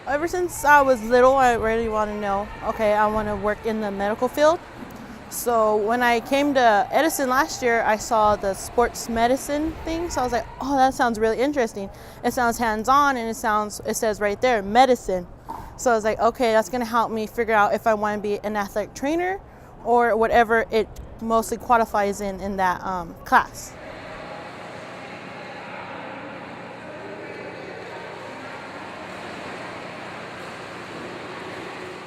Ever since I was little, I really want to know, okay, I want to work in the medical field. So when I came to Edison last year, I saw the sports medicine thing. So I was like, oh, that sounds really interesting. It sounds hands-on, and it says right there, medicine. So I was like, okay, that's going to help me figure out if I want to be an athletic trainer or whatever it mostly qualifies in that class.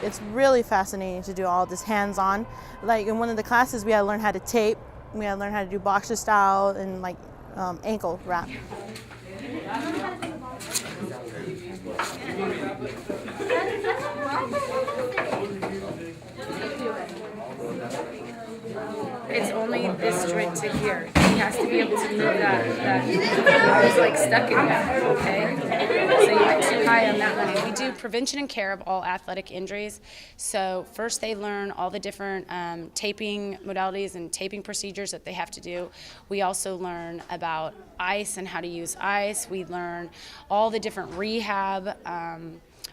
It's really fascinating to do all this hands-on. Like in one of the classes, we had to learn how to tape, we had to learn how to do boxer style and like ankle wrap. It's only this joint to here. He has to be able to move that. He's like stuck in that, okay? So you went too high on that one. We do prevention and care of all athletic injuries. So first they learn all the different taping modalities and taping procedures that they have to do. We also learn about ice and how to use ice. We learn all the different rehab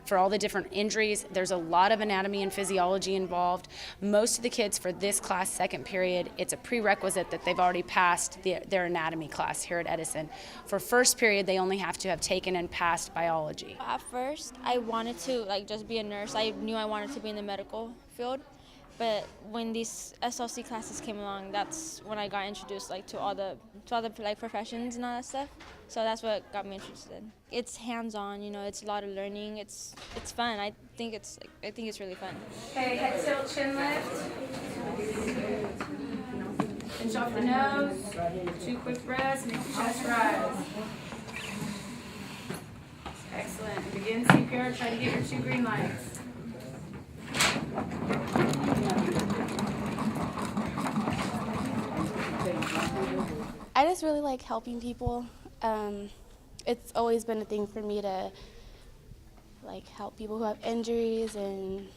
for all the different injuries. There's a lot of anatomy and physiology involved. Most of the kids for this class, second period, it's a prerequisite that they've already passed their anatomy class here at Edison. For first period, they only have to have taken and passed biology. At first, I wanted to just be a nurse. I knew I wanted to be in the medical field. But when these SLC classes came along, that's when I got introduced to all the professions and all that stuff. So that's what got me interested. It's hands-on, it's a lot of learning. It's fun. I think it's really fun. Okay, head tilt, chin lift. Pinch off the nose. 2 quick breaths, make your chest rise. Excellent. And begin CPR. Try to get your 2 green lights. I just really like helping people. It's always been a thing for me to help people who have injuries and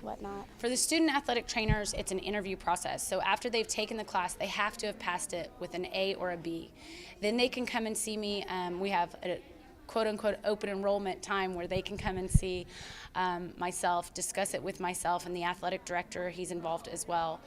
whatnot. For the student athletic trainers, it's an interview process. So after they've taken the class, they have to have passed it with an A or a B. Then they can come and see me. We have a quote-unquote open enrollment time where they can come and see myself, discuss it with myself and the athletic director. He's involved as well.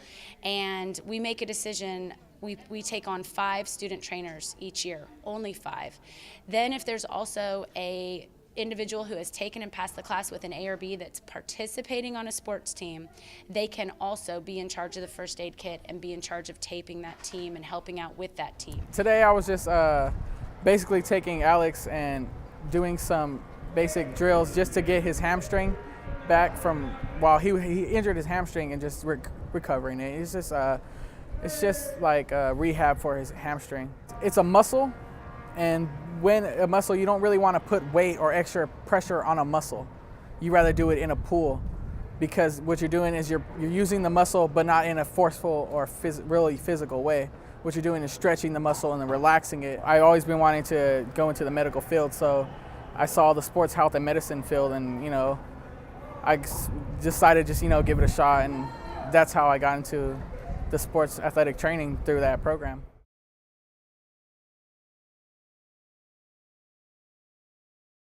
And we make a decision. We take on 5 student trainers each year, only 5. Then if there's also a individual who has taken and passed the class with an A or B that's participating on a sports team, they can also be in charge of the first aid kit and be in charge of taping that team and helping out with that team. Today I was just basically taking Alex and doing some basic drills just to get his hamstring back from while he injured his hamstring and just recovering it. It's just like rehab for his hamstring. It's a muscle, and when a muscle, you don't really want to put weight or extra pressure on a muscle. You rather do it in a pool, because what you're doing is you're using the muscle but not in a forceful or really physical way. What you're doing is stretching the muscle and then relaxing it. I've always been wanting to go into the medical field, so I saw the sports health and medicine field, and I decided just give it a shot, and that's how I got into the sports athletic training through that program.